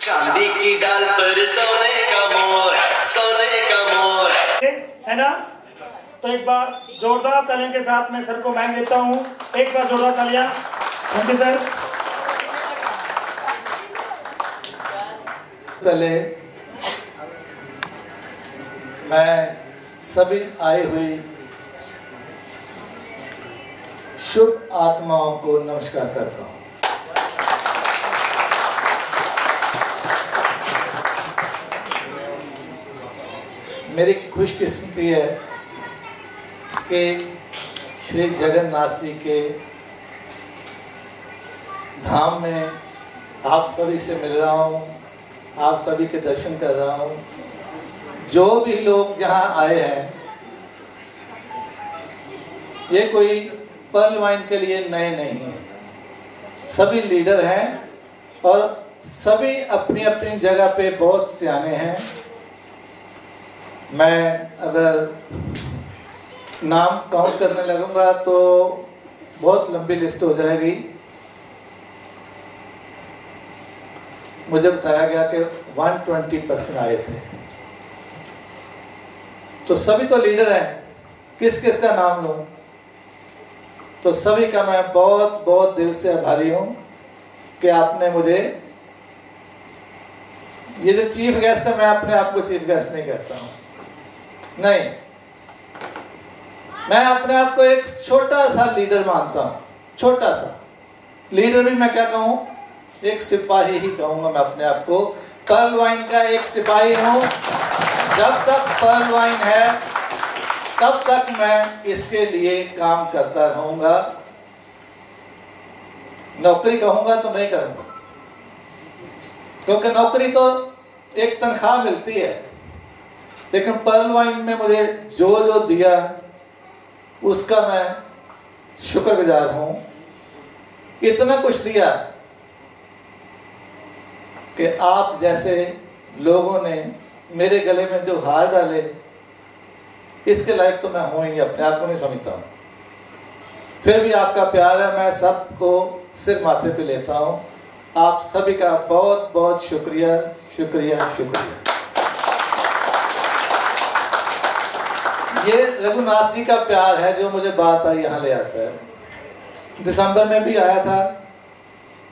चांदी की डाल पर सोने का मोर, सोने का मोर, है ना? तो एक बार जोरदार तालियों के साथ मैं सर को माइक देता हूँ। एक बार जोरदार तालियां। Thank you sir. पहले मैं सभी आई हुई शुभ आत्माओं को नमस्कार करता हूँ। मेरी खुशकिस्मती है कि श्री जगन्नाथ जी के धाम में आप सभी से मिल रहा हूँ, आप सभी के दर्शन कर रहा हूँ। जो भी लोग यहाँ आए हैं, ये कोई पर्ल वाइन के लिए नए नहीं हैं, सभी लीडर हैं और सभी अपनी अपनी जगह पे बहुत सियाने हैं। मैं अगर नाम काउंट करने लगूंगा तो बहुत लंबी लिस्ट हो जाएगी। मुझे बताया गया कि 120% आए थे, तो सभी तो लीडर हैं, किस किस का नाम लूं? तो सभी का मैं बहुत बहुत दिल से आभारी हूं कि आपने मुझे, ये जो चीफ गेस्ट है, मैं अपने आप को चीफ गेस्ट नहीं कहता हूं, नहीं, मैं अपने आप को एक छोटा सा लीडर मानता हूं। छोटा सा लीडर भी मैं क्या कहूं, एक सिपाही ही कहूंगा मैं अपने आप को। पर्ल वाइन का एक सिपाही हूं। जब तक पर्ल वाइन है तब तक मैं इसके लिए काम करता रहूंगा। नौकरी कहूंगा तो नहीं करूंगा, क्योंकि नौकरी तो एक तनख्वाह मिलती है, लेकिन पर्ल वाइन में मुझे जो जो दिया उसका मैं शुक्रगुजार हूं। इतना कुछ दिया कि आप जैसे लोगों ने मेरे गले में जो हार डाले, इसके लायक तो मैं हूं ही नहीं, अपने आप को नहीं समझता हूं। फिर भी आपका प्यार है, मैं सबको सिर माथे पे लेता हूं। आप सभी का बहुत बहुत शुक्रिया, शुक्रिया, शुक्रिया। ये रघुनाथ जी का प्यार है जो मुझे बार बार यहाँ ले आता है। दिसंबर में भी आया था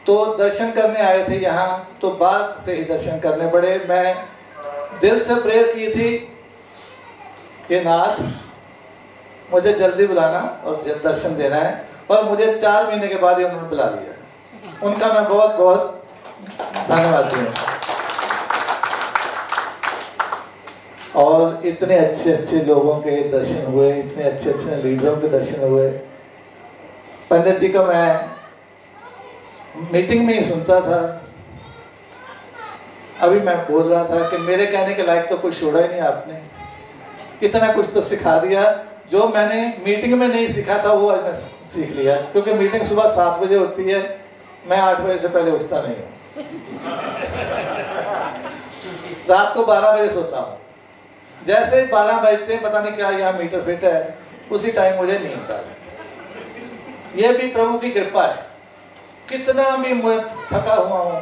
तो दर्शन करने आए थे यहाँ, तो बाद से ही दर्शन करने पड़े। मैं दिल से प्रेयर की थी कि नाथ मुझे जल्दी बुलाना और दर्शन देना है, और मुझे 4 महीने के बाद ही उन्होंने बुला लिया। उनका मैं बहुत बहुत धन्यवाद हूँ। और इतने अच्छे अच्छे लोगों के दर्शन हुए, इतने अच्छे अच्छे लीडरों के दर्शन हुए। पंडित जी का मैं मीटिंग में ही सुनता था, अभी मैं बोल रहा था कि मेरे कहने के लायक तो कुछ छोड़ा ही नहीं आपने। इतना कुछ तो सिखा दिया जो मैंने मीटिंग में नहीं सीखा था, वो आज मैं सीख लिया। क्योंकि मीटिंग सुबह 7 बजे होती है, मैं 8 बजे से पहले उठता नहीं हूँ। रात को 12 बजे सोता हूँ। जैसे ही 12 बजते पता नहीं क्या यहाँ मीटर फिट है, उसी टाइम मुझे नींद आ जाती। ये भी प्रभु की कृपा है। कितना भी मैं थका हुआ हूँ,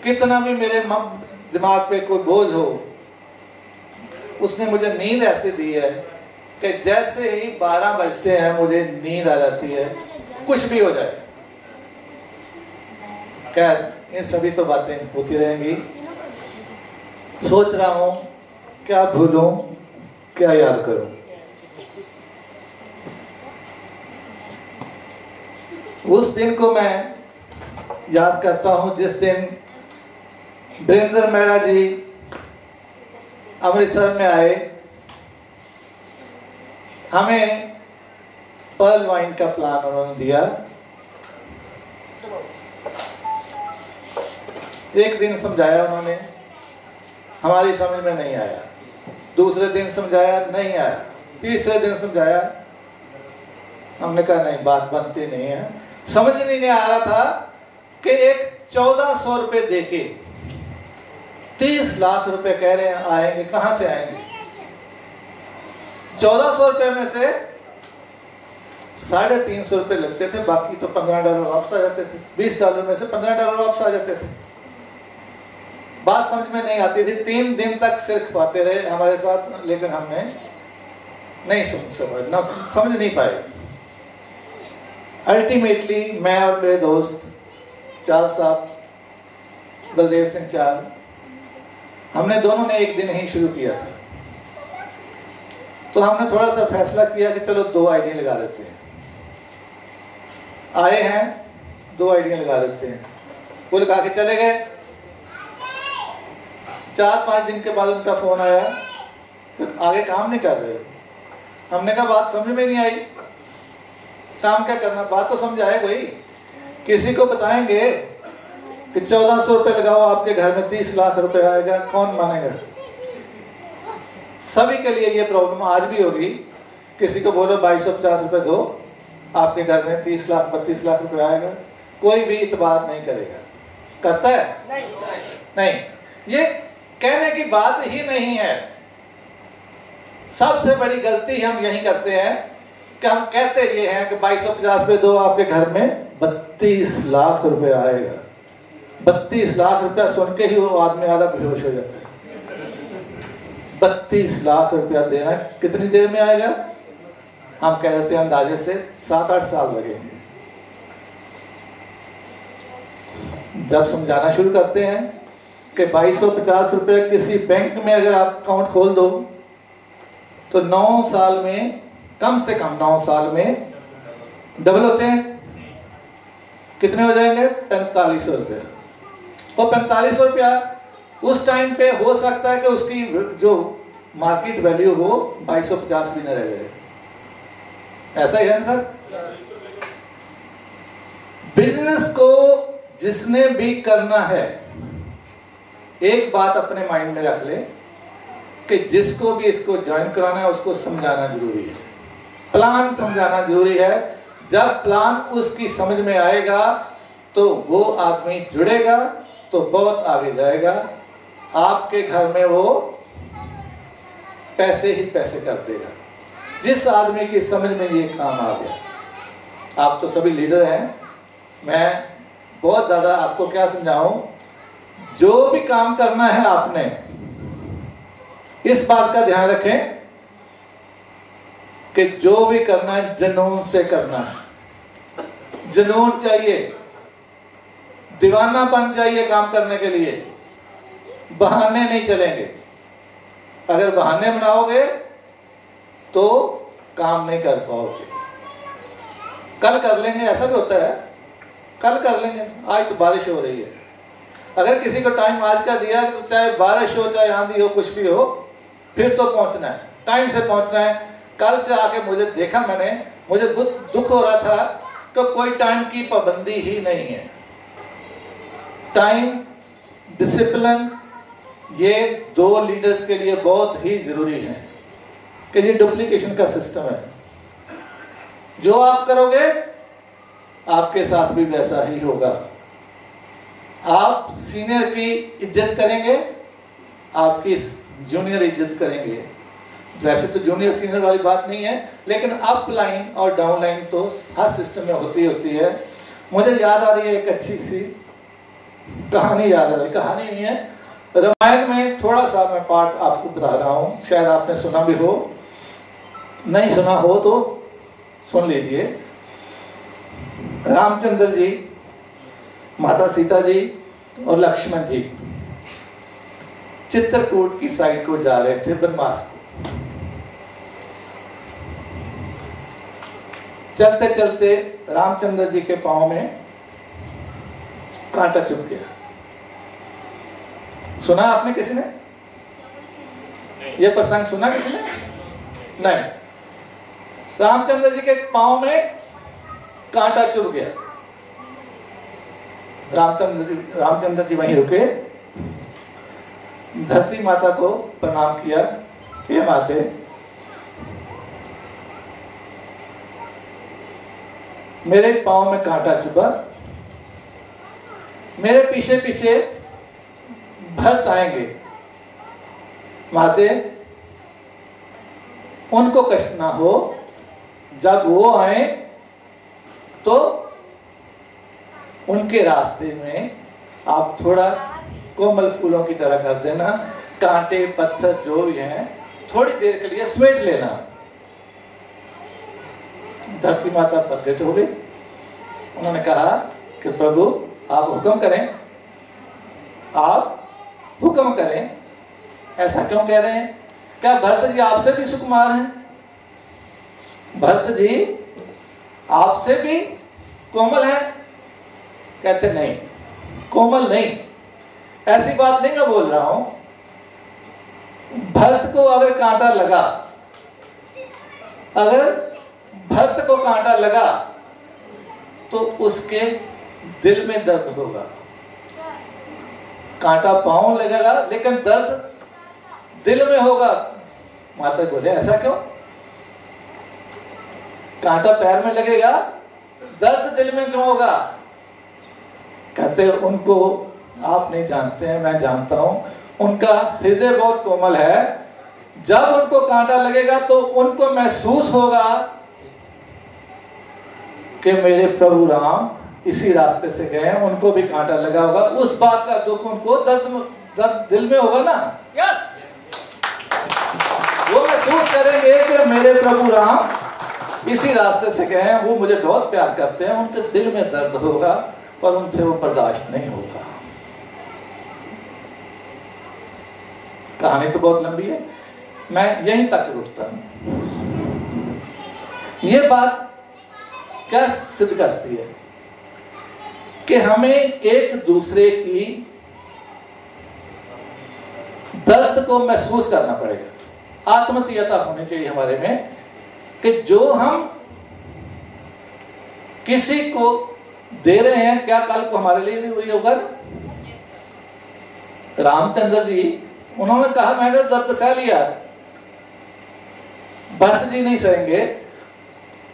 कितना भी मेरे दिमाग पे कोई बोझ हो, उसने मुझे नींद ऐसे दी है कि जैसे ही 12 बजते हैं मुझे नींद आ जाती है, कुछ भी हो जाए। खैर, इन सभी तो बातें होती रहेंगी। सोच रहा हूँ क्या भूलूं, क्या याद करूं। उस दिन को मैं याद करता हूं जिस दिन वीरेंद्र मेहरा जी अमृतसर में आए, हमें पर्ल वाइन का प्लान उन्होंने दिया। एक दिन समझाया उन्होंने, हमारी समझ में नहीं आया। दूसरे दिन समझाया, नहीं आया। तीसरे दिन समझाया, हमने कहा नहीं, बात बनती नहीं है। समझ नहीं आ रहा था कि एक 1400 रुपये देके 30 लाख रुपए कह रहे हैं आएंगे, कहां से आएंगे? 1400 रुपये में से $350 रुपये लगते थे, बाकी तो $15 वापस आ जाते थे। $20 में से $15 वापस आ जाते थे। बात समझ में नहीं आती थी। 3 दिन तक सिर खपाते रहे हमारे साथ, लेकिन हमने नहीं समझ नहीं पाए। अल्टीमेटली मैं और मेरे दोस्त चाल साहब, बलदेव सिंह चाल, हमने दोनों ने एक दिन ही शुरू किया था। तो हमने थोड़ा सा फैसला किया कि चलो 2 आइडिया लगा देते हैं। आए हैं, 2 आइडिया लगा देते हैं। वो लगा के चले गए। 4-5 दिन के बाद उनका फोन आया कि आगे काम नहीं कर रहे। हमने कहा बात समझ में नहीं आई, काम क्या करना, बात तो समझाए कोई। किसी को बताएंगे कि 1400 रुपये लगाओ, आपके घर में 30 लाख रुपए आएगा, कौन मानेगा? सभी के लिए ये प्रॉब्लम आज भी होगी। किसी को बोलो 2250 रुपये दो, आपके घर में 30 लाख 32 लाख रुपए आएगा, कोई भी इतबार नहीं करेगा। करता है? नहीं। ये कहने की बात ही नहीं है। सबसे बड़ी गलती हम यही करते हैं कि हम कहते ये हैं कि 2250 रुपये दो, आपके घर में 32 लाख रुपए आएगा। 32 लाख रुपया सुन के ही वो आदमी आधा बेहोश हो जाता है। 32 लाख रुपया देना कितनी देर में आएगा? हम कह देते हैं अंदाजे से 7-8 साल लगेंगे। जब समझाना शुरू करते हैं कि 2250 रुपये किसी बैंक में अगर आप अकाउंट खोल दो तो 9 साल में, कम से कम 9 साल में डबल होते हैं। कितने हो जाएंगे? 4500 रुपया। और 4500 रुपया उस टाइम पे हो सकता है कि उसकी जो मार्केट वैल्यू हो 2250 भी न रह जाए। ऐसा ही है ना सर? बिजनेस को जिसने भी करना है, एक बात अपने माइंड में रख ले कि जिसको भी इसको ज्वाइन कराना है उसको समझाना जरूरी है, प्लान समझाना जरूरी है। जब प्लान उसकी समझ में आएगा तो वो आदमी जुड़ेगा तो बहुत आगे जाएगा। आपके घर में वो पैसे ही पैसे कर देगा जिस आदमी की समझ में ये काम आ गया। आप तो सभी लीडर हैं, मैं बहुत ज़्यादा आपको क्या समझाऊं, जो भी काम करना है आपने इस बात का ध्यान रखें कि जो भी करना है जुनून से करना है। जुनून चाहिए, दीवानापन चाहिए काम करने के लिए। बहाने नहीं चलेंगे। अगर बहाने बनाओगे तो काम नहीं कर पाओगे। कल कर लेंगे, ऐसा भी होता है, कल कर लेंगे, आज तो बारिश हो रही है। अगर किसी को टाइम आज का दिया तो चाहे बारिश हो चाहे आंधी हो कुछ भी हो, फिर तो पहुंचना है, टाइम से पहुंचना है। कल से आके मुझे देखा, मुझे बहुत दुख हो रहा था कि कोई टाइम की पाबंदी ही नहीं है। टाइम डिसिप्लिन ये 2 लीडर्स के लिए बहुत ही जरूरी है कि ये डुप्लीकेशन का सिस्टम है। जो आप करोगे आपके साथ भी वैसा ही होगा। आप सीनियर की इज्जत करेंगे, आपकी जूनियर इज्जत करेंगे। वैसे तो जूनियर सीनियर वाली बात नहीं है, लेकिन अप लाइन और डाउन लाइन तो हर सिस्टम में होती है। मुझे याद आ रही है एक अच्छी सी कहानी, याद आ रही, कहानी नहीं है, रामायण में थोड़ा सा मैं पार्ट आपको बता रहा हूँ, शायद आपने सुना भी हो, नहीं सुना हो तो सुन लीजिए। रामचंद्र जी, माता सीता जी और लक्ष्मण जी चित्रकूट की साइड को जा रहे थे, बनवास को। चलते चलते रामचंद्र जी के पांव में कांटा चुभ गया। सुना आपने किसी ने? यह प्रसंग सुना किसी ने? नहीं। रामचंद्र जी के पांव में कांटा चुभ गया। रामचंद्र जी वहीं रुके। धरती माता को प्रणाम किया, हे माते, मेरे पांव में कांटा चुभा, मेरे पीछे पीछे भक्त आएंगे, माते उनको कष्ट ना हो, जब वो आए तो उनके रास्ते में आप थोड़ा कोमल फूलों की तरह कर देना, कांटे पत्थर जो भी हैं थोड़ी देर के लिए समेट लेना। धरती माता प्रकट हो गई। उन्होंने कहा कि प्रभु आप हुक्म करें, आप हुक्म करें। ऐसा क्यों कह रहे हैं? क्या भरत जी आपसे भी सुकुमार हैं? भरत जी आपसे भी कोमल हैं? कहते नहीं, कोमल नहीं, ऐसी बात नहीं मैं बोल रहा हूं। भरत को अगर कांटा लगा, अगर भरत को कांटा लगा तो उसके दिल में दर्द होगा। कांटा पांव लगेगा लेकिन दर्द दिल में होगा। माता बोले ऐसा क्यों? कांटा पैर में लगेगा, दर्द दिल में क्यों होगा? कहते उनको आप नहीं जानते हैं, मैं जानता हूं। उनका हृदय बहुत कोमल है। जब उनको कांटा लगेगा तो उनको महसूस होगा कि मेरे प्रभु राम इसी रास्ते से गए हैं, उनको भी कांटा लगा होगा। उस बात का दुख उनको दर्द दिल में होगा ना। यस। वो महसूस करेंगे कि मेरे प्रभु राम इसी रास्ते से गए हैं, वो मुझे बहुत प्यार करते हैं। उनके दिल में दर्द होगा पर उनसे वो बर्दाश्त नहीं होगा। कहानी तो बहुत लंबी है, मैं यहीं तक रुकता हूं। ये बात क्या सिद्ध करती है कि हमें एक दूसरे की दर्द को महसूस करना पड़ेगा। आत्मीयता होनी चाहिए हमारे में कि जो हम किसी को दे रहे हैं, क्या कल को हमारे लिए भी वही होगा? रामचंद्र जी उन्होंने कहा मैंने दर्द सह लिया, भरत जी नहीं सहेंगे।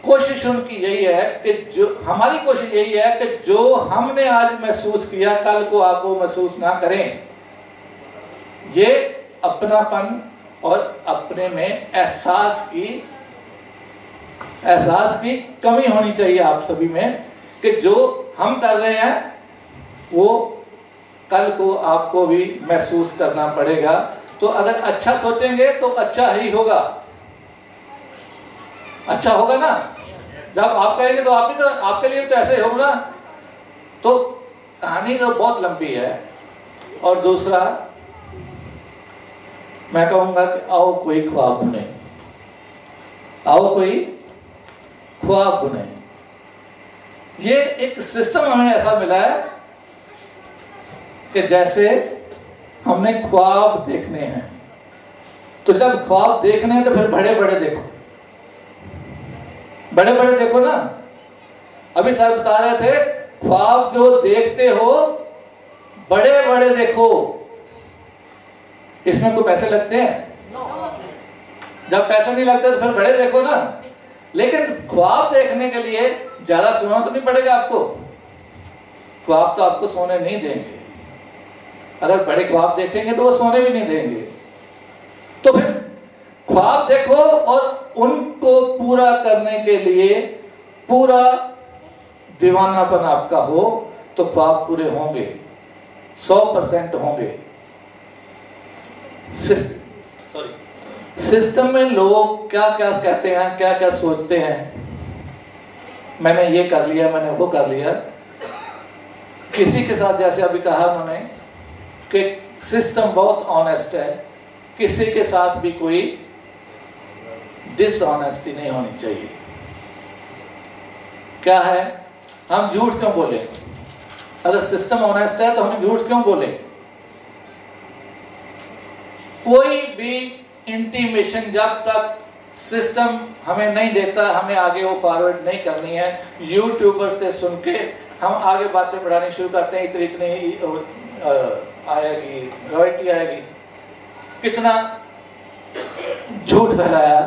कोशिश उनकी यही है कि जो हमारी कोशिश यही है कि जो हमने आज महसूस किया कल को आप वो महसूस ना करें। ये अपनापन और अपने में एहसास की कमी होनी चाहिए आप सभी में कि जो हम कर रहे हैं वो कल को आपको भी महसूस करना पड़ेगा। तो अगर अच्छा सोचेंगे तो अच्छा ही होगा, अच्छा होगा ना। जब आप कहेंगे तो आप भी तो आपके लिए तो ऐसे ही होगा ना। तो कहानी तो बहुत लंबी है। और दूसरा मैं कहूंगा कि आओ कोई ख्वाब बुने, आओ कोई ख्वाब बुने। ये एक सिस्टम हमें ऐसा मिला है कि जैसे हमने ख्वाब देखने हैं, तो जब ख्वाब देखने हैं तो फिर बड़े बड़े देखो, बड़े बड़े देखो ना। अभी सर बता रहे थे ख्वाब जो देखते हो बड़े बड़े देखो। इसमें कोई पैसे लगते हैं? जब पैसे नहीं लगते तो फिर बड़े देखो ना। लेकिन ख्वाब देखने के लिए ज्यादा सोना तो नहीं पड़ेगा आपको। ख्वाब तो आपको सोने नहीं देंगे। अगर बड़े ख्वाब देखेंगे तो वो सोने भी नहीं देंगे। तो फिर ख्वाब देखो और उनको पूरा करने के लिए पूरा दीवानापन आपका हो तो ख्वाब पूरे होंगे, 100% होंगे। सिस्टम में लोग क्या क्या कहते हैं, क्या क्या सोचते हैं, मैंने ये कर लिया, मैंने वो कर लिया। किसी के साथ जैसे अभी कहा उन्होंने कि सिस्टम बहुत ऑनेस्ट है, किसी के साथ भी कोई डिसऑनेस्टी नहीं होनी चाहिए। क्या है, हम झूठ क्यों बोले? अगर सिस्टम ऑनेस्ट है तो हम झूठ क्यों बोले? कोई भी इंटीमेशन जब तक सिस्टम हमें नहीं देता, हमें आगे वो फॉरवर्ड नहीं करनी है। यूट्यूबर से सुन के हम आगे बातें बढ़ानी शुरू करते हैं, इतनी आएगी, रॉयल्टी आएगी। कितना झूठ फैलाया,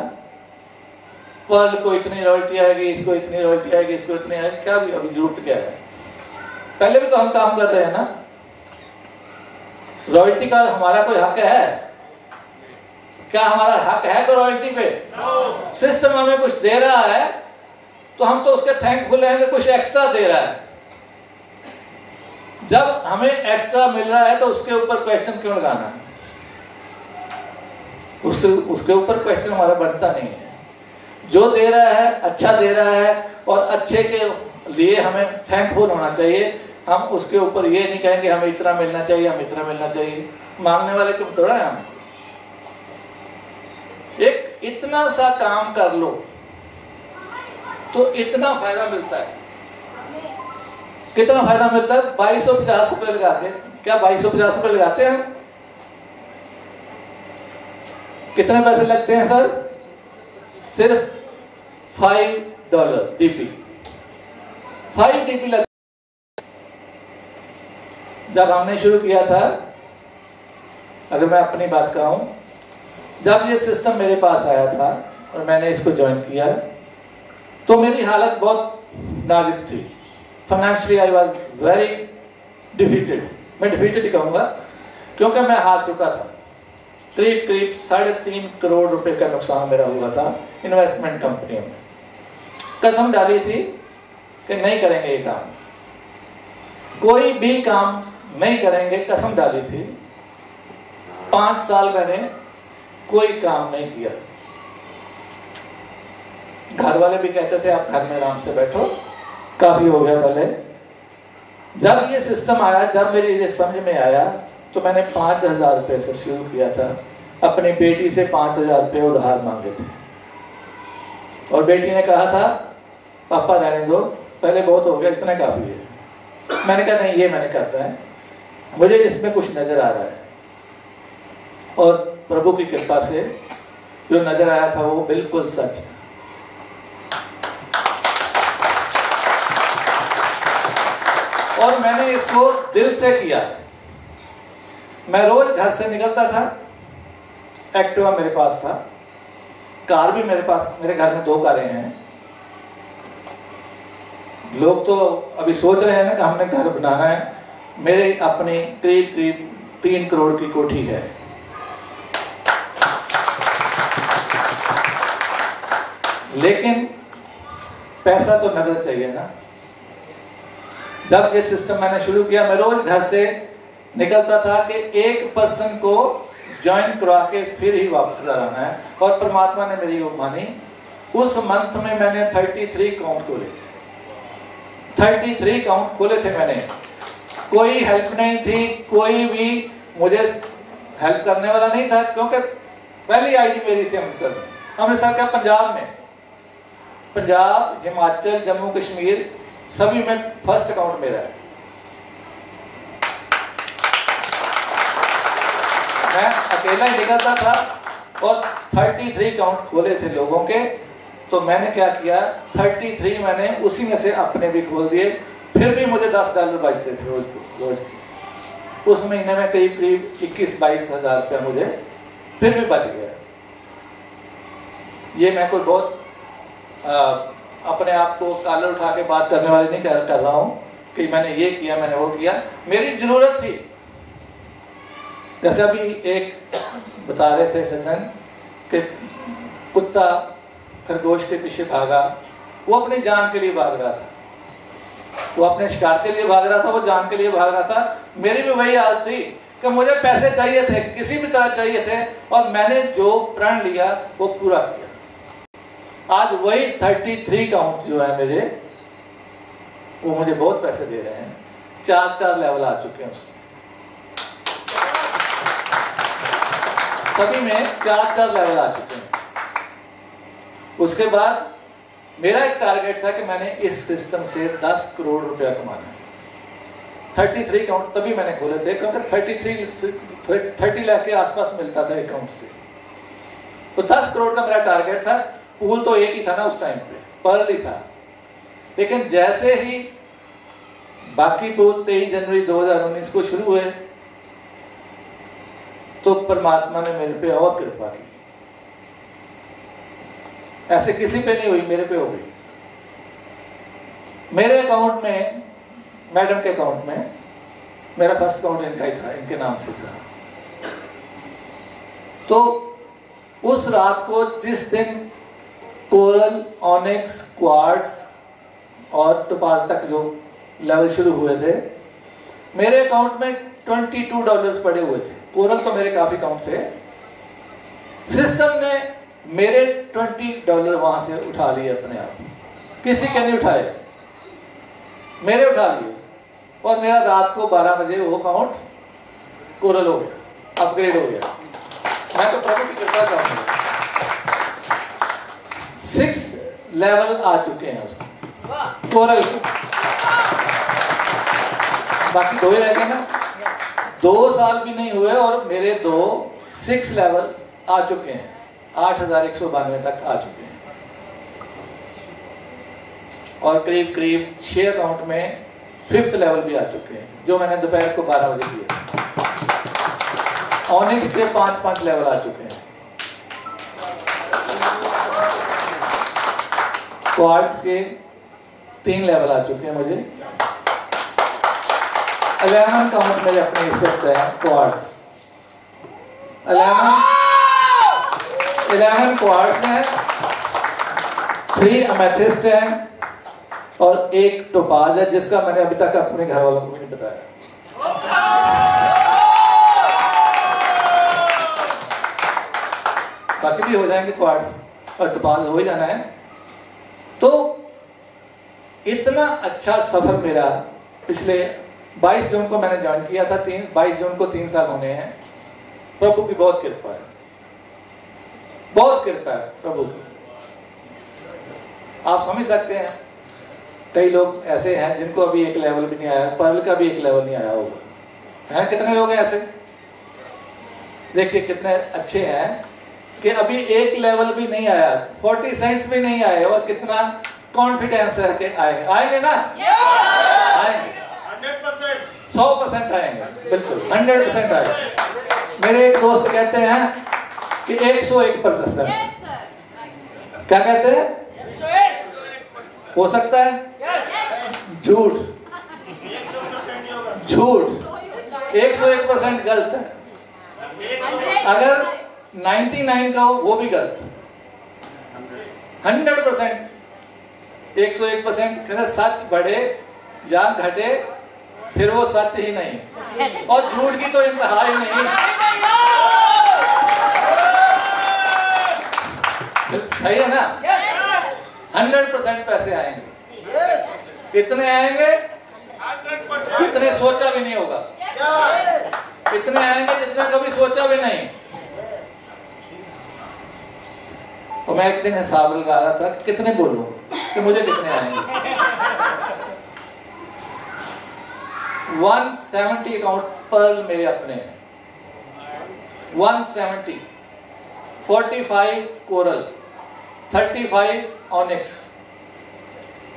पर्ल को इतनी रॉयल्टी आएगी, इसको इतनी रॉयल्टी आएगी, इसको इतनी आएगी, क्या भी अभी जरूरत क्या है? पहले भी तो हम काम कर रहे हैं ना। रॉयल्टी का हमारा कोई हक है? क्या हमारा हक है कोई रॉयल्टी पे? सिस्टम हमें कुछ दे रहा है तो हम तो उसके थैंकफुल हैं कि कुछ एक्स्ट्रा दे रहा है। जब हमें एक्स्ट्रा मिल रहा है तो उसके ऊपर क्वेश्चन क्यों लगाना? उसके ऊपर क्वेश्चन हमारा बनता नहीं है। जो दे रहा है अच्छा दे रहा है और अच्छे के लिए हमें थैंकफुल होना चाहिए। हम उसके ऊपर ये नहीं कहेंगे हमें इतना मिलना चाहिए, हम इतना मिलना चाहिए। मांगने वाले क्यों थोड़ा है हम। एक इतना सा काम कर लो तो इतना फायदा मिलता है। कितना फायदा मिलता है? 2250 रुपये लगा के। क्या 2250 रुपये लगाते हैं? कितने पैसे लगते हैं सर? सिर्फ $5 DP। 5 DP लग। जब हमने शुरू किया था, अगर मैं अपनी बात कहूं, जब ये सिस्टम मेरे पास आया था और मैंने इसको ज्वाइन किया तो मेरी हालत बहुत नाजुक थी। Financially I was very defeated. मैं डिफीटेड ही कहूँगा क्योंकि मैं हार चुका था। करीब 3.5 करोड़ रुपए का नुकसान मेरा हुआ था इन्वेस्टमेंट कंपनियों में। कसम डाली थी कि नहीं करेंगे ये काम, कोई भी काम नहीं करेंगे, कसम डाली थी। 5 साल मैंने कोई काम नहीं किया। घर वाले भी कहते थे आप घर में आराम से बैठो, काफी हो गया पहले। जब ये सिस्टम आया, जब मेरी ये समझ में आया तो मैंने 5,000 रुपये से शुरू किया था। अपनी बेटी से 5,000 रुपये उधार मांगे थे और बेटी ने कहा था पापा रहने दो, पहले बहुत हो गया, इतना काफी है। मैंने कहा नहीं, ये मैंने करना है, मुझे इसमें कुछ नजर आ रहा है। और प्रभु की कृपा से जो नजर आया था वो बिल्कुल सच था। और मैंने इसको दिल से किया। मैं रोज घर से निकलता था, एक्टिवा मेरे पास था, कार भी मेरे पास, मेरे घर में 2 कारें हैं। लोग तो अभी सोच रहे हैं ना कि हमने घर बनाना है। मेरे अपनी करीब 3 करोड़ की कोठी है। लेकिन पैसा तो नगद चाहिए ना। जब ये सिस्टम मैंने शुरू किया, मैं रोज घर से निकलता था कि एक पर्सन को ज्वाइन करवा के फिर ही वापस घर आना है। और परमात्मा ने मेरी वो मानी। उस मंथ में मैंने 33 अकाउंट खोले थे। 33 अकाउंट खोले थे मैंने। कोई हेल्प नहीं थी, कोई भी मुझे हेल्प करने वाला नहीं था, क्योंकि पहली आईडी मेरी थी अमृतसर में। अमृतसर क्या, पंजाब में, पंजाब, हिमाचल, जम्मू कश्मीर सभी में फर्स्ट अकाउंट मेरा है। मैं अकेला ही निकलता था और 33 अकाउंट खोले थे लोगों के। तो मैंने क्या किया, 33 मैंने उसी में से अपने भी खोल दिए। फिर भी मुझे $10 बचते थे रोज की। उस महीने में करीब 21-22 हज़ार रुपया मुझे फिर भी बच गया। ये मैं कोई बहुत अपने आप को कालर उठा के बात करने वाली नहीं कर रहा हूँ कि मैंने ये किया, मैंने वो किया। मेरी जरूरत थी। जैसे अभी एक बता रहे थे सज्जन कि कुत्ता खरगोश के पीछे भागा, वो अपनी जान के लिए भाग रहा था, वो अपने शिकार के लिए भाग रहा था, वो जान के लिए भाग रहा था। मेरी भी वही हालत थी कि मुझे पैसे चाहिए थे, किसी भी तरह चाहिए थे, और मैंने जो प्रण लिया वो पूरा किया। आज वही 33 अकाउंट्स जो है मेरे, वो मुझे बहुत पैसे दे रहे हैं। 4 लेवल आ चुके हैं उसमें, सभी में 4 लेवल आ चुके हैं। उसके बाद मेरा एक टारगेट था कि मैंने इस सिस्टम से 10 करोड़ रुपया कमाना है। 33 अकाउंट तभी मैंने खोले थे क्योंकि 30 लाख के आसपास मिलता था अकाउंट से। तो 10 करोड़ का मेरा टारगेट था। पूल तो एक ही था ना उस टाइम पे, पर्ल ही था। लेकिन जैसे ही बाकी पूल 23 जनवरी 2019 को शुरू हुए तो परमात्मा ने मेरे पे और कृपा की। ऐसे किसी पे नहीं हुई, मेरे पे हो गई। मेरे अकाउंट में, मैडम के अकाउंट में, मेरा फर्स्ट अकाउंट इनका ही था, इनके नाम से था। तो उस रात को जिस दिन कोरल, ऑनिक्स, क्वार्ट्ज और टोपाज तक जो लेवल शुरू हुए थे, मेरे अकाउंट में $22 पड़े हुए थे। कोरल तो मेरे काफी अकाउंट थे। सिस्टम ने मेरे $20 वहां से उठा लिए अपने आप, किसी के नहीं उठाए, मेरे उठा लिए। और मेरा रात को 12 बजे वो अकाउंट कोरल हो गया, अपग्रेड हो गया। मैं तो प्रभु की कृपा चाहूंगा। 6 लेवल आ चुके हैं उसको, कोरल को। बाकी 2 ही रह गए ना। 2 साल भी नहीं हुए और मेरे 6 लेवल आ चुके हैं, 8192 तक आ चुके हैं। और करीब करीब 6 अकाउंट में 5th लेवल भी आ चुके हैं, जो मैंने दोपहर को 12 बजे किए। ऑनिक्स के 5 लेवल आ चुके हैं। क्वार्ट्ज के 3 लेवल आ चुके हैं मुझे। 11 काउंट मेरे अपने इस वक्त है क्वार्ट्ज। 11 क्वार्ट्ज हैं, 3 अमेथिस्ट हैं और 1 टोपाज है, जिसका मैंने अभी तक अपने घर वालों को भी नहीं बताया। बाकी भी हो जाएंगे, क्वार्ट्ज और टोपाज हो ही जाना है। तो इतना अच्छा सफर मेरा पिछले 22 जून को मैंने ज्वाइन किया था। 22 जून को 3 साल होने हैं। प्रभु की बहुत कृपा है, बहुत कृपा है प्रभु की। आप समझ सकते हैं, कई लोग ऐसे हैं जिनको अभी 1 लेवल भी नहीं आया, पर्ल का भी 1 लेवल नहीं आया होगा। हैं कितने लोग हैं ऐसे? देखिए कितने अच्छे हैं कि अभी 1 लेवल भी नहीं आया, 40 सेंट्स भी नहीं आए, और कितना कॉन्फिडेंस है कि आएंगे। आएंगे ना? आएंगे, 100% आएंगे, बिल्कुल 100% आएंगे। मेरे एक दोस्त कहते हैं कि 101%। क्या कहते हैं? हो सकता है? झूठ, झूठ। 101% गलत है। अगर 99 का हो वो भी गलत। 100%, 101% कहते सच बढ़े या घटे फिर वो सच ही नहीं, और झूठ की तो इंतहा ही नहीं। सही है ना? 100% पैसे आएंगे। कितने आएंगे? कितने सोचा भी नहीं होगा। कितने आएंगे जितना कभी सोचा भी नहीं। तो मैं एक दिन हिसाब लगा रहा था कितने बोलूं कि मुझे कितने आएंगे। 170 अकाउंट पर्ल मेरे अपने हैं, 170, 45 कोरल, 35 ऑनिक्स।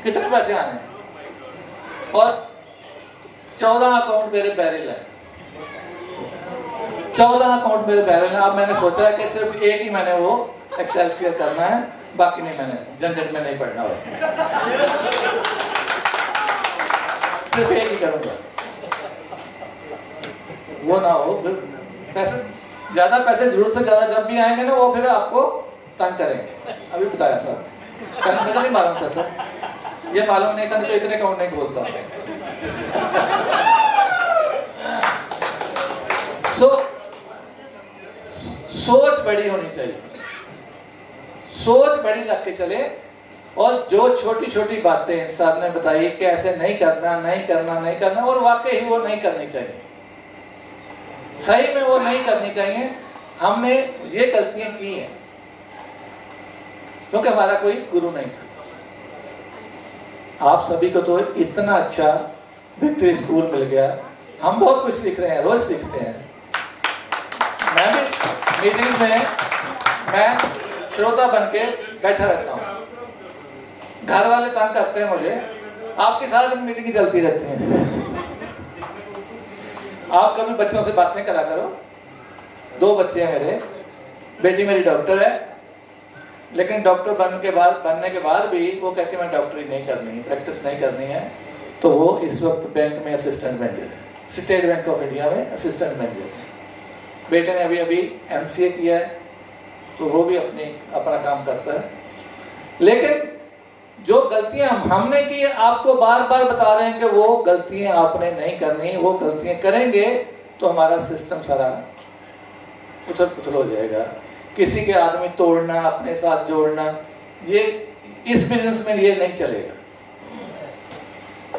कितने पैसे आने हैं? और 14 अकाउंट मेरे बैरल है, 14 अकाउंट मेरे बैरल है। अब मैंने सोचा है कि सिर्फ एक ही मैंने वो एक्सेलसियर करना है, बाकी नहीं, मैंने झंझट में नहीं पड़ना है, सिर्फ एक ही करूंगा। वो ना हो फिर पैसे, ज्यादा पैसे जरूरत से ज्यादा जब भी आएंगे ना, वो फिर आपको तंग करेंगे। अभी बताया सर, मुझे नहीं मालूम था सर, ये मालूम नहीं था तो इतने अकाउंट नहीं खोलता। सोच बड़ी होनी चाहिए, सोच बड़ी रख के चले। और जो छोटी छोटी बातें सर ने बताई कि ऐसे नहीं करना, नहीं करना, नहीं करना, और वाकई ही वो नहीं करनी चाहिए, सही में वो नहीं करनी चाहिए। हमने ये गलतियां की हैं क्योंकि हमारा कोई गुरु नहीं था। आप सभी को तो इतना अच्छा विक्ट्री स्कूल मिल गया, हम बहुत कुछ सीख रहे हैं, रोज सीखते हैं। मैं भी मीटिंग में मैं श्रोता बन के बैठा रहता हूँ, घर वाले तंग करते हैं मुझे, आपकी सारा दिन मीटिंग चलती रहती है। आप कभी बच्चों से बातें करा करो, 2 बच्चे हैं मेरे, बेटी मेरी डॉक्टर है, लेकिन डॉक्टर बनने के बाद भी वो कहती है मैं डॉक्टरी नहीं करनी है, प्रैक्टिस नहीं करनी है। तो वो इस वक्त बैंक में असिस्टेंट मैनेजर है, स्टेट बैंक ऑफ इंडिया में असिस्टेंट मैनेजर है। बेटे ने अभी MCA किया है, तो वो भी अपना काम करता है। लेकिन जो गलतियां हमने की, आपको बार बार बता रहे हैं कि वो गलतियां आपने नहीं करनी, वो गलतियां करेंगे तो हमारा सिस्टम सारा उथल पुथल हो जाएगा। किसी के आदमी तोड़ना, अपने साथ जोड़ना, ये इस बिजनेस में ये नहीं चलेगा,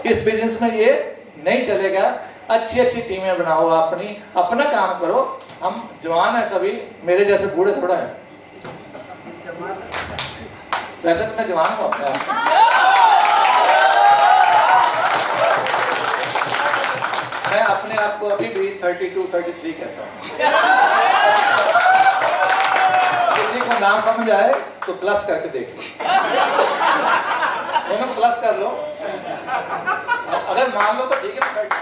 इस बिजनेस में ये नहीं चलेगा। अच्छी अच्छी टीमें बनाओ, अपना काम करो। हम जवान हैं सभी, मेरे जैसे बूढ़े थोड़ा है, वैसे तो मैं जवान हूँ अपने आप। मैं अपने आप को अभी भी 32-33 कहता हूँ। किसी को ना समझ आए तो प्लस करके देख लो, दोनों प्लस कर लो। अगर मान लो तो ठीक है, 32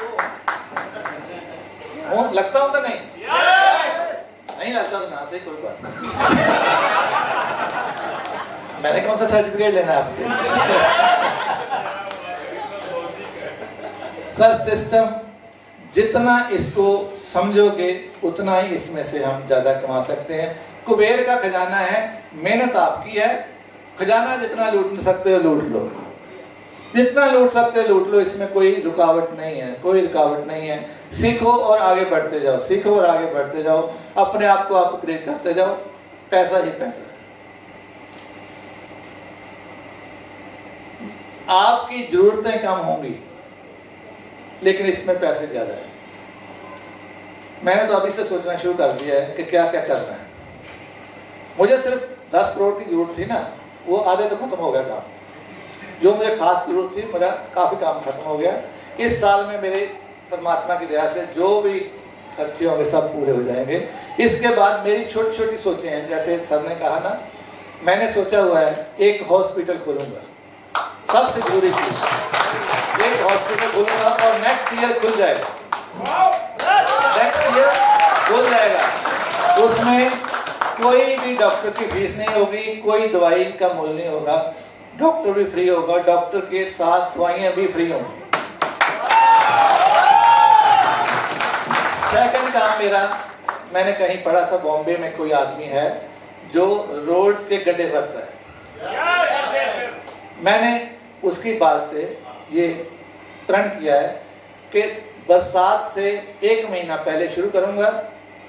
हूँ, लगता हूँ तो नहीं नहीं लगता तो ना से कोई बात नहीं। मैंने कौन सा सर्टिफिकेट लेना है आपसे? सर सिस्टम जितना इसको समझोगे उतना ही इसमें से हम ज्यादा कमा सकते हैं। कुबेर का खजाना है, मेहनत आपकी है, खजाना जितना लूट सकते हो लूट लो, जितना लूट सकते हो लूट लो, इसमें कोई रुकावट नहीं है, कोई रुकावट नहीं है। सीखो और आगे बढ़ते जाओ, सीखो और आगे बढ़ते जाओ, अपने आप को अपग्रेड करते जाओ, पैसा ही पैसा है। आपकी जरूरतें कम होंगी लेकिन इसमें पैसे ज्यादा है। मैंने तो अभी से सोचना शुरू कर दिया है कि क्या क्या करना है। मुझे सिर्फ 10 करोड़ की जरूरत थी ना, वो आधे तो खत्म हो गया काम। जो मुझे खास जरूरत थी, मेरा काफी काम खत्म हो गया। इस साल में मेरे परमात्मा की दया से जो भी खर्चे होंगे सब पूरे हो जाएंगे। इसके बाद मेरी छोटी छोटी सोचें हैं, जैसे सर ने कहा ना, मैंने सोचा हुआ है एक हॉस्पिटल खोलूंगा, सबसे जरूरी चीज, एक हॉस्पिटल खोलूंगा और नेक्स्ट ईयर खुल जाएगा, नेक्स्ट ईयर खुल जाएगा। उसमें कोई भी डॉक्टर की फीस नहीं होगी, कोई दवाई का मूल्य नहीं होगा, डॉक्टर भी फ्री होगा, डॉक्टर के साथ दवाइयां भी फ्री होंगी। सेकंड काम मेरा, मैंने कहीं पढ़ा था बॉम्बे में कोई आदमी है जो रोड्स के गड्ढे भरता है। मैंने उसकी बात से ये प्रण किया है कि बरसात से 1 महीना पहले शुरू करूंगा।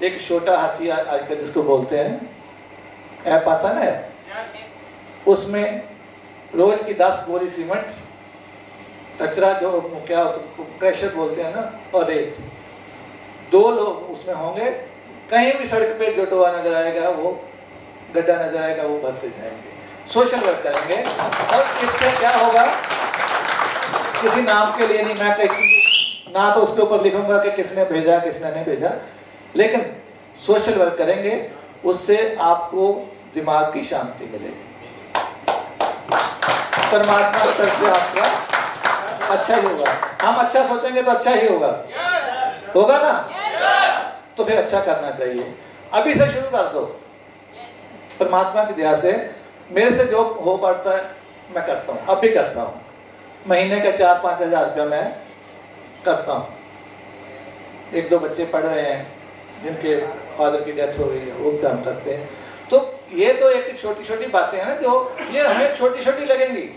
एक छोटा हाथी आजकल जिसको बोलते हैं, ऐप आता ना, उसमें रोज की 10 बोरी सीमेंट, कचरा जो क्या क्रशर बोलते हैं ना, और रेत, 2 लोग उसमें होंगे। कहीं भी सड़क पे जो टोआ नजर आएगा, वो गड्ढा नजर आएगा, वो भरते जाएंगे, सोशल वर्क करेंगे। और इससे क्या होगा, किसी नाम के लिए नहीं, मैं कहीं ना तो उसके ऊपर लिखूंगा कि किसने भेजा किसने नहीं भेजा, लेकिन सोशल वर्क करेंगे, उससे आपको दिमाग की शांति मिलेगी, परमात्मा की तरफ से आपका अच्छा ही होगा। हम अच्छा सोचेंगे तो अच्छा ही होगा, होगा ना? तो फिर अच्छा करना चाहिए। अभी से शुरू कर दो, परमात्मा की दया से मेरे से जो हो पाता है मैं करता हूँ, अब भी करता हूँ। महीने का 4-5 हज़ार रुपया मैं करता हूँ। 1-2 बच्चे पढ़ रहे हैं जिनके फादर की डेथ हो गई है, वो काम करते हैं। तो ये तो एक छोटी छोटी बातें हैं ना, जो ये हमें छोटी छोटी लगेंगी।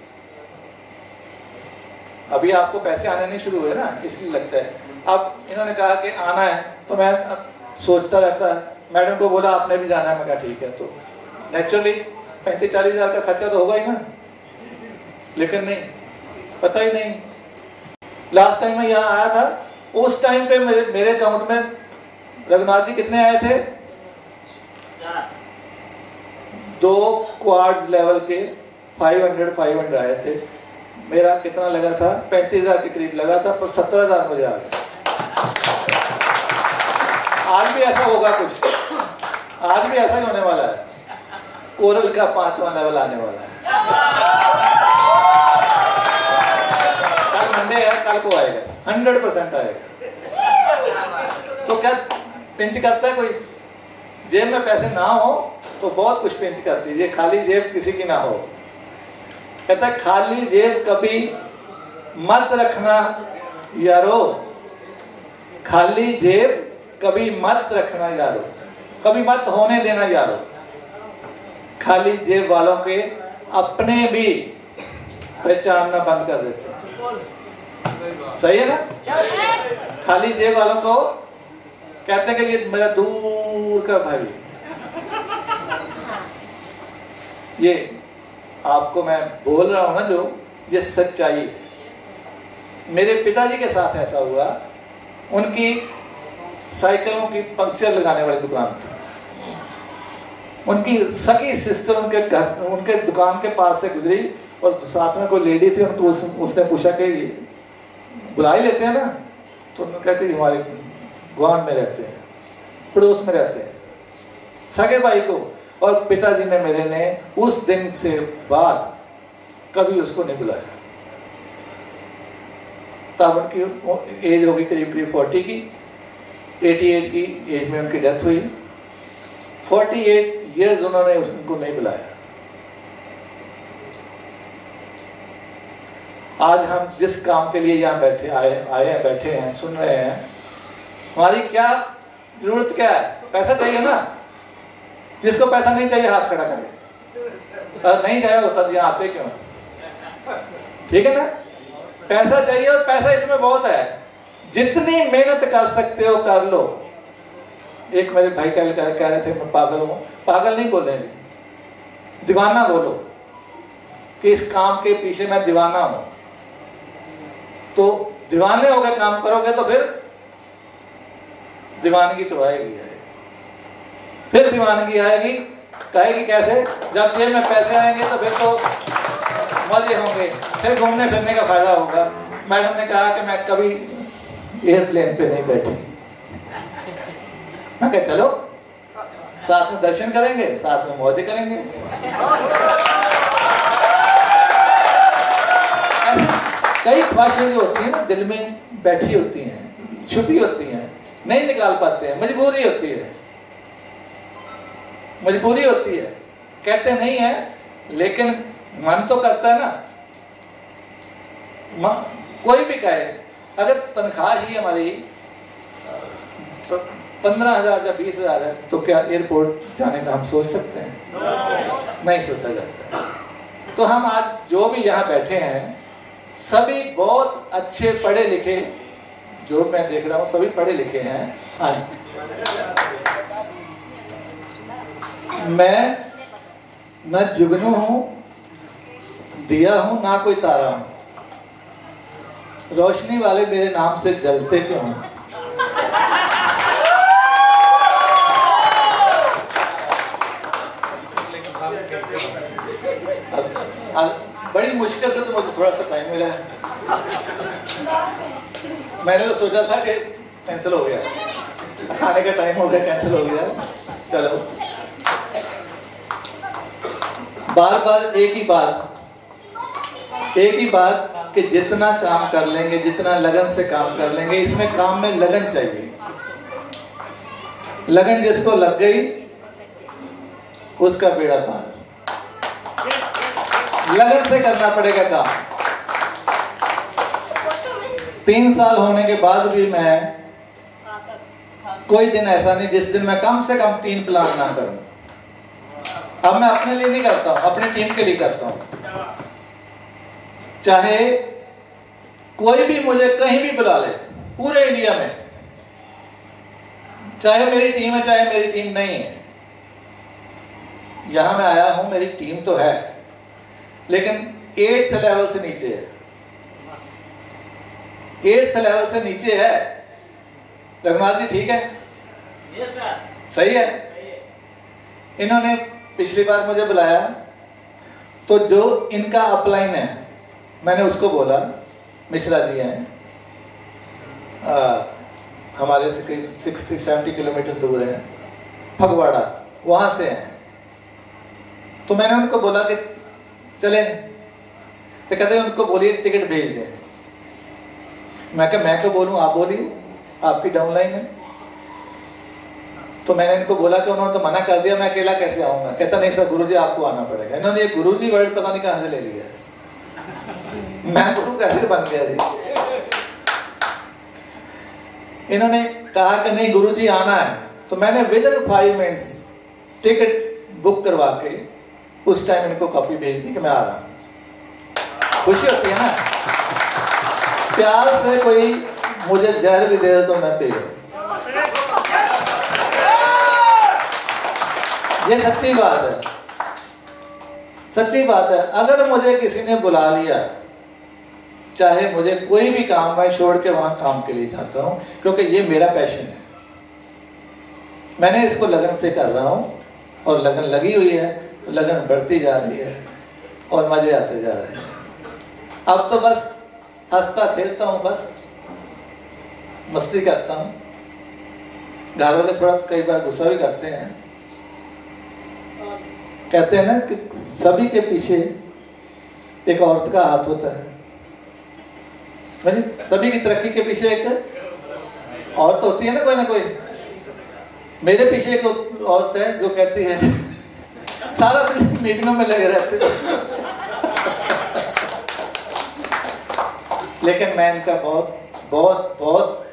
अभी आपको पैसे आने नहीं शुरू हुए ना, इसलिए लगता है। अब इन्होंने कहा कि आना है, तो मैं सोचता रहता है, मैडम को बोला आपने भी जाना है, मैं कहा ठीक है। तो नेचुरली 35-40 हज़ार का खर्चा तो होगा ही ना, लेकिन नहीं, पता ही नहीं। लास्ट टाइम मैं यहाँ आया था, उस टाइम पे मेरे अकाउंट में रघुनाथ जी कितने आए थे? 2 क्वार्ट्स लेवल के 500 आए थे। मेरा कितना लगा था? 35,000 के करीब लगा था, पर 17,000 मुझे आ गया। आज भी ऐसा होगा कुछ, आज भी ऐसा ही होने वाला है। कोरल का 5वां लेवल आने वाला है। कल मंडे है, कल को आएगा, 100% आएगा। तो क्या पिंच करता है कोई? जेब में पैसे ना हो तो बहुत कुछ पिंच कर दीजिए, खाली जेब किसी की ना हो। कहता है खाली जेब कभी मत रखना यारो, खाली जेब कभी मत रखना यारो, कभी मत होने देना यारो। खाली जेब वालों के अपने भी पहचानना बंद कर देते हैं। सही है ना? खाली जेब वालों को कहते हैं कि ये मेरा दूर का भाई। ये आपको मैं बोल रहा हूं ना, जो ये सच्चाई है। मेरे पिताजी के साथ ऐसा हुआ, उनकी साइकिलों की पंक्चर लगाने वाली दुकान थी। उनकी सगी सिस्टर उनके घर, उनके दुकान के पास से गुजरी और साथ में कोई लेडी थी। उनको उसने पूछा कि बुला ही लेते हैं ना, तो उन्होंने कहा कि हमारे गुआंढ में रहते हैं, पड़ोस में रहते हैं, सगे भाई को। और पिताजी ने मेरे ने उस दिन से बाद कभी उसको नहीं बुलाया। तब उनकी एज होगी करीब करीब 40 की, 88 की एज में उनकी डेथ हुई। 48 ईयर्स उन्होंने उसको नहीं बुलाया। आज हम जिस काम के लिए यहाँ बैठे आए बैठे हैं, सुन रहे हैं, हमारी क्या जरूरत क्या है? पैसा चाहिए ना। जिसको पैसा नहीं चाहिए हाथ खड़ा करे, और नहीं चाहिए होता तो यहाँ आते क्यों? ठीक है ना? पैसा चाहिए और पैसा इसमें बहुत है। जितनी मेहनत कर सकते हो कर लो। एक मेरे भाई कह रहे थे मैं पागल हूं। पागल नहीं बोलेंगे, दीवाना बोलो कि इस काम के पीछे मैं दीवाना हूं। तो दीवाने होकर काम करोगे तो फिर दीवानगी तो आएगी। फिर दीवानगी आएगी, कहेगी कैसे? जब जेब में पैसे आएंगे तो फिर तो मजे होंगे, फिर घूमने फिरने का फायदा होगा। मैडम ने कहा कि मैं कभी एयरप्लेन पे नहीं बैठी। मैं कहा चलो साथ में दर्शन करेंगे, साथ में मौज करेंगे। ऐसी कई ख्वाहिशें जो होती हैं ना दिल में बैठी होती हैं, छुपी होती हैं, नहीं निकाल पाते हैं। मजबूरी होती है, मजबूरी होती है, कहते नहीं है लेकिन मन तो करता है ना। कोई भी कहे अगर तनख्वाह ही हमारी 15,000 या 20,000 है तो क्या एयरपोर्ट जाने का हम सोच सकते हैं? नहीं सोचा जाता है। तो हम आज जो भी यहाँ बैठे हैं सभी बहुत अच्छे पढ़े लिखे, जो मैं देख रहा हूँ सभी पढ़े लिखे हैं। मैं न जुगनू हूं, दिया हूं, ना कोई तारा हूं। रोशनी वाले मेरे नाम से जलते क्यों हैं? बड़ी मुश्किल से तो मुझे थोड़ा सा टाइम मिला है। मैंने तो सोचा था कि कैंसिल हो गया, खाने का टाइम हो गया, कैंसिल हो गया। चलो बार बार एक ही बात कि जितना काम कर लेंगे, जितना लगन से काम कर लेंगे, इसमें काम में लगन चाहिए। लगन जिसको लग गई उसका बेड़ा पार। लगन से करना पड़ेगा काम। 3 साल होने के बाद भी मैं कोई दिन ऐसा नहीं जिस दिन मैं कम से कम 3 प्लान ना करूं। अब मैं अपने लिए नहीं करता हूं, अपनी टीम के लिए करता हूं। चाहे कोई भी मुझे कहीं भी बुला ले पूरे इंडिया में, चाहे मेरी टीम है चाहे मेरी टीम नहीं है। यहां मैं आया हूं, मेरी टीम तो है लेकिन 8th लेवल से नीचे है। 8th लेवल से नीचे है। रघुनाथ जी ठीक है? Yes sir. सही है। इन्होंने पिछली बार मुझे बुलाया तो जो इनका अपलाइन है मैंने उसको बोला, मिश्रा जी हैं, हमारे से करीब 60-70 किलोमीटर दूर है, फगवाड़ा, वहां से हैं। तो मैंने उनको बोला कि चलें, तो कहते हैं उनको बोलिए टिकट भेज दें। मैं क्या मैं तो बोलूं, आप बोलिए, आपकी डाउनलाइन है। तो मैंने इनको बोला कि उन्होंने तो मना कर दिया, मैं अकेला कैसे आऊँगा। कहता नहीं सर गुरुजी आपको आना पड़ेगा। इन्होंने ये गुरुजी वर्ड पता नहीं कहाँ से ले लिया है, मैं गुरु कैसे बन गया जी। इन्होंने कहा कि नहीं गुरुजी आना है, तो मैंने विदिन 5 मिनट्स टिकट बुक करवा के उस टाइम इनको कॉपी भेज दी कि मैं आ रहा हूँ। खुशी होती है ना, प्यार से कोई मुझे जहर भी दे दे तो मैं पी लूं। ये सच्ची बात है, सच्ची बात है। अगर मुझे किसी ने बुला लिया, चाहे मुझे कोई भी काम, मैं छोड़ के वहां काम के लिए जाता हूं, क्योंकि ये मेरा पैशन है। मैंने इसको लगन से कर रहा हूं और लगन लगी हुई है, लगन बढ़ती जा रही है और मजे आते जा रहे हैं। अब तो बस हंसता खेलता हूं, बस मस्ती करता हूं। घर वाले थोड़ा कई बार गुस्सा भी करते हैं, कहते हैं ना कि सभी के पीछे एक औरत का हाथ होता है। मतलब सभी की तरक्की के पीछे एक औरत होती है ना कोई। मेरे पीछे एक औरत है जो कहती है, सारा दिन मीटिंगों में लगे रहते लेकिन मैं इनका बहुत बहुत बहुत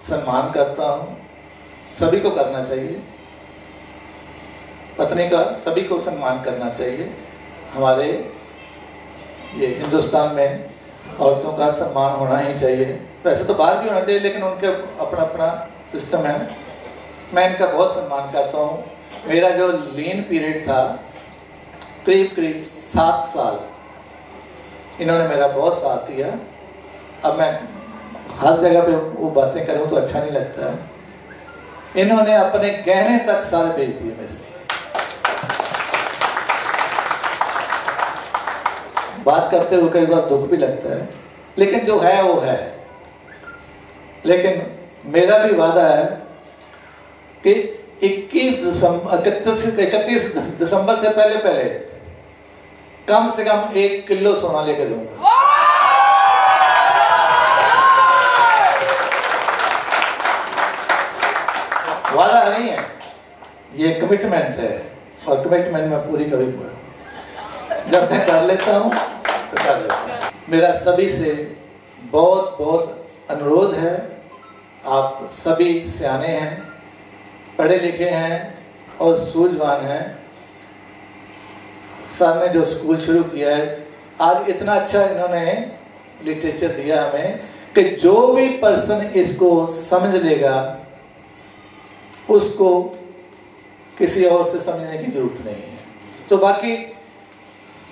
सम्मान करता हूँ। सभी को करना चाहिए, पत्नी का सभी को सम्मान करना चाहिए। हमारे ये हिंदुस्तान में औरतों का सम्मान होना ही चाहिए, वैसे तो बाहर भी होना चाहिए, लेकिन उनके अपना अपना सिस्टम है। मैं इनका बहुत सम्मान करता हूँ। मेरा जो लीन पीरियड था करीब 7 साल, इन्होंने मेरा बहुत साथ दिया। अब मैं हर जगह पे वो बातें करूँ तो अच्छा नहीं लगता है। इन्होंने अपने गहने तक सारे बेच दिए मेरे लिए। बात करते हुए कई बार दुख भी लगता है, लेकिन जो है वो है। लेकिन मेरा भी वादा है कि 31 दिसंबर से पहले कम से कम 1 किलो सोना लेकर दूंगा। वादा नहीं है, ये कमिटमेंट है, और कमिटमेंट में पूरी कभी जब मैं कर लेता हूँ तो कर लेता हूँ। मेरा सभी से बहुत बहुत अनुरोध है, आप सभी सियाने हैं, पढ़े लिखे हैं और सूझवान हैं। सर ने जो स्कूल शुरू किया है, आज इतना अच्छा इन्होंने लिटरेचर दिया हमें कि जो भी पर्सन इसको समझ लेगा उसको किसी और से समझने की जरूरत नहीं है। तो बाकी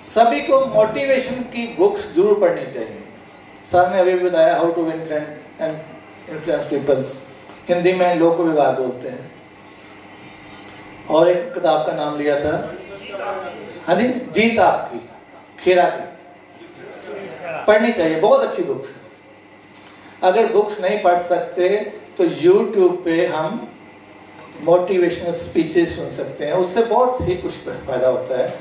सभी को मोटिवेशन की बुक्स जरूर पढ़नी चाहिए। सर ने अभी बताया how to win friends and influence peoples, Hindi में लोक विवाद बोलते हैं। और एक किताब का नाम लिया था, हाँ जी, जीत आपकी, खेरा की, पढ़नी चाहिए। बहुत अच्छी बुक्स। अगर बुक्स नहीं पढ़ सकते तो यूट्यूब पे हम मोटिवेशनल स्पीचेस सुन सकते हैं, उससे बहुत ही कुछ फायदा होता है।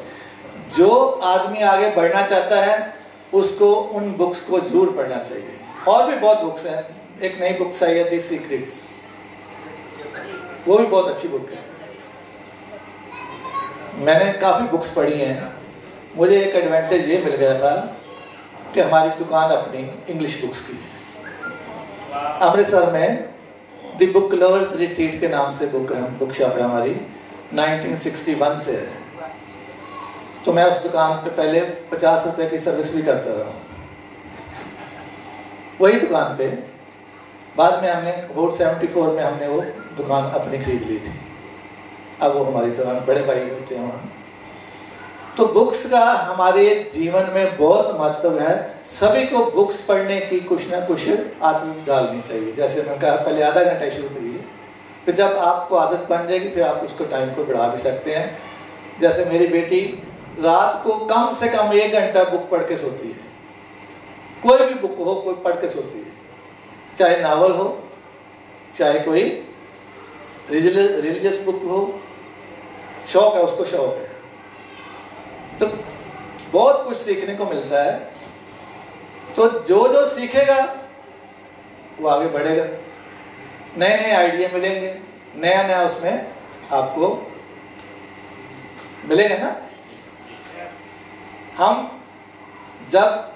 जो आदमी आगे बढ़ना चाहता है उसको उन बुक्स को जरूर पढ़ना चाहिए। और भी बहुत बुक्स हैं, एक नई बुक्स आई है द सीक्रेट्स, वो भी बहुत अच्छी बुक है। मैंने काफ़ी बुक्स पढ़ी हैं। मुझे एक एडवांटेज ये मिल गया था कि हमारी दुकान अपनी इंग्लिश बुक्स की है। अमृतसर में द बुक लवर्स रिट्रीट के नाम से बुक शॉप है हमारी, 1961 से है। तो मैं उस दुकान पे पहले 50 रुपए की सर्विस भी करता रहा। वही दुकान पे बाद में हमने वोट 74 में हमने वो दुकान अपनी खरीद ली थी। अब वो हमारी दुकान, बड़े भाई होते हैं वहाँ। तो बुक्स का हमारे जीवन में बहुत महत्व है। सभी को बुक्स पढ़ने की कुछ ना कुछ आदत डालनी चाहिए। जैसे मैंने कहा, पहले आधा घंटा शुरू करिए, फिर जब आपको आदत बन जाएगी फिर आप उसको टाइम को बढ़ा भी सकते हैं। जैसे मेरी बेटी रात को कम से कम 1 घंटा बुक पढ़ के सोती है। कोई भी बुक हो, कोई पढ़ के सोती है, चाहे नावल हो, चाहे कोई रिलीजियस बुक हो। शौक है, उसको शौक है। तो बहुत कुछ सीखने को मिलता है। तो जो सीखेगा वो आगे बढ़ेगा, नए नए आइडिया मिलेंगे, नया नया उसमें आपको मिलेगा ना। हम जब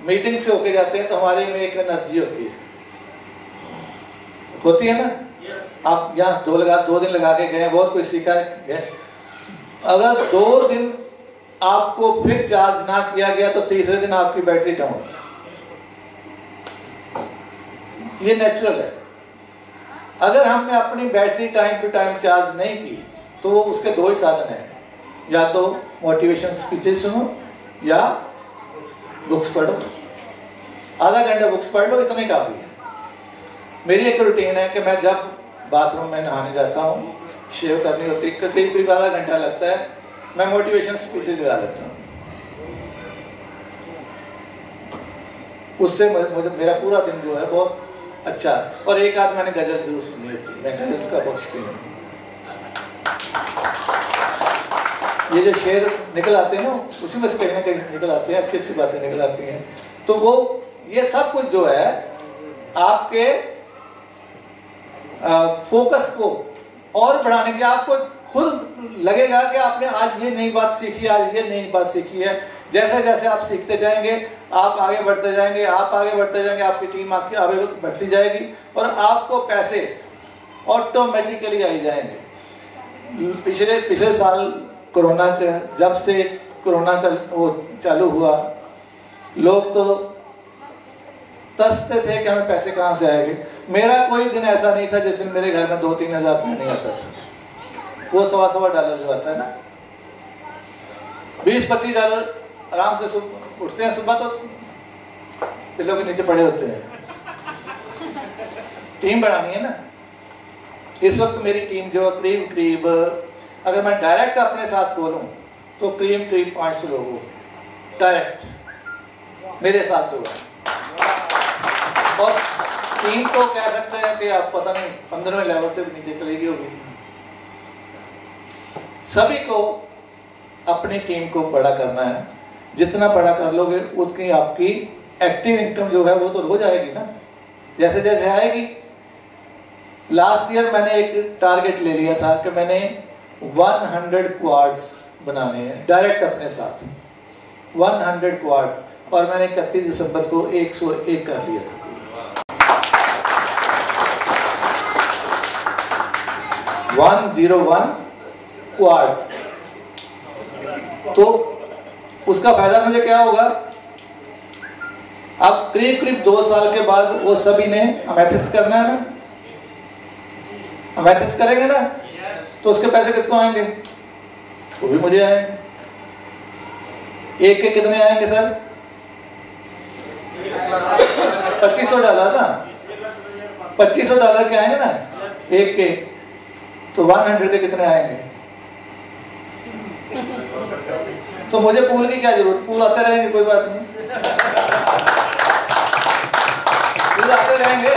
मीटिंग से होके जाते हैं तो हमारे में एक एनर्जी होती है ना। आप यहाँ 2 दिन लगा के गए, बहुत कुछ सीखा गए, अगर 2 दिन आपको फिर चार्ज ना किया गया तो तीसरे दिन आपकी बैटरी डाउन। ये नेचुरल है। अगर हमने अपनी battery time to time charge नहीं की तो वो उसके 2 ही साधन हैं, या तो मोटिवेशन स्पीचेस सुनो या बुक्स पढ़ो। आधा घंटा बुक्स पढ़ लो, इतना ही काफ़ी है। मेरी एक रूटीन है कि मैं जब बाथरूम में नहाने जाता हूँ, शेव करनी होती है, करीब आधा घंटा लगता है, मैं मोटिवेशन स्पीचेस लगा लेता हूँ। उससे मुझे मेरा पूरा दिन जो है बहुत अच्छा। और एक आध मैंने गजल जरूर सुनी होती, मैं गजल का बहुत शौकीन हूँ। ये जो शेर निकल आते हैं ना, उसी में से कहीं ना कहीं निकल आते हैं, अच्छी अच्छी बातें निकल आती हैं। तो वो ये सब कुछ जो है आपके फोकस को और बढ़ाने के, आपको खुद लगेगा कि आपने आज ये नई बात सीखी, आज ये नई बात सीखी है। जैसे जैसे आप सीखते जाएंगे आप आगे बढ़ते जाएंगे, आप आगे बढ़ते जाएंगे, आपकी टीम आपकी आगे बढ़ती जाएगी और आपको पैसे ऑटोमेटिकली आ जाएंगे। पिछले साल कोरोना के, जब से कोरोना का वो चालू हुआ, लोग तो तरसते थे कि हमें पैसे कहाँ से आएंगे। मेरा कोई दिन ऐसा नहीं था जिस दिन मेरे घर में 2-3 हज़ार रुपये नहीं आता था। वो $1.25 जो आता है ना, $20-25 आराम से उठते हैं सुबह तो पिल्लों के नीचे पड़े होते हैं। टीम बढ़ानी है ना। इस वक्त मेरी टीम जो करीब अगर मैं डायरेक्ट अपने साथ बोलूं तो करीब 500 लोग डायरेक्ट मेरे साथ जो है। और टीम तो कह सकते हैं कि आप पता नहीं 15वें लेवल से भी नीचे चली गई होगी। सभी को अपनी टीम को बड़ा करना है। जितना बड़ा कर लोगे उतनी आपकी एक्टिव इनकम जो है वो तो हो जाएगी ना, जैसे जैसे आएगी। लास्ट ईयर मैंने एक टारगेट ले लिया था कि मैंने 100 क्वाड्स बनाने हैं डायरेक्ट अपने साथ, 100 क्वाड्स, और मैंने 31 दिसंबर को 101 कर लिया था। 101 क्वाड्स। तो उसका फायदा मुझे क्या होगा, अब करीब 2 साल के बाद वो सभी ने अमेथिस्ट करना है ना, अमेथिस्ट करेंगे ना, तो उसके पैसे किसको आएंगे? वो भी मुझे आएंगे। एक के कितने आएंगे सर? $2500 ना, $2500 के आएंगे ना एक के, तो 100 के कितने आएंगे? तो मुझे पूल की क्या जरूरत, पूल आते रहेंगे, कोई बात नहीं, पूल आते रहेंगे।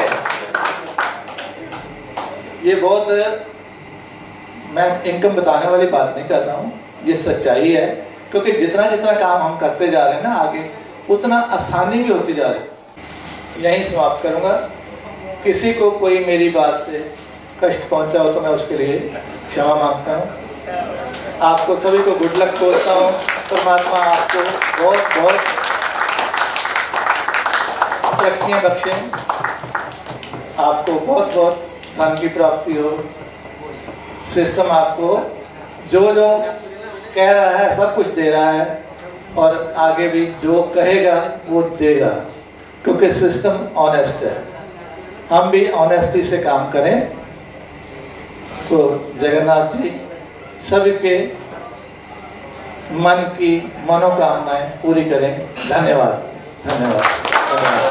ये बहुत मैं इनकम बताने वाली बात नहीं कर रहा हूँ, ये सच्चाई है। क्योंकि जितना जितना काम हम करते जा रहे हैं ना आगे, उतना आसानी भी होती जा रही है। यहीं समाप्त करूँगा। किसी को कोई मेरी बात से कष्ट पहुँचा हो तो मैं उसके लिए क्षमा मांगता हूँ। आपको सभी को गुड लक बोलता हूँ। परमात्मा आपको बहुत बहुत तरक्कियाँ बख्शें, आपको बहुत बहुत धन की प्राप्ति हो। सिस्टम आपको जो जो कह रहा है सब कुछ दे रहा है, और आगे भी जो कहेगा वो देगा, क्योंकि सिस्टम ऑनेस्ट है। हम भी ऑनेस्टी से काम करें तो जगन्नाथ जी सभी के मन की मनोकामनाएं पूरी करें। धन्यवाद, धन्यवाद, धन्यवाद।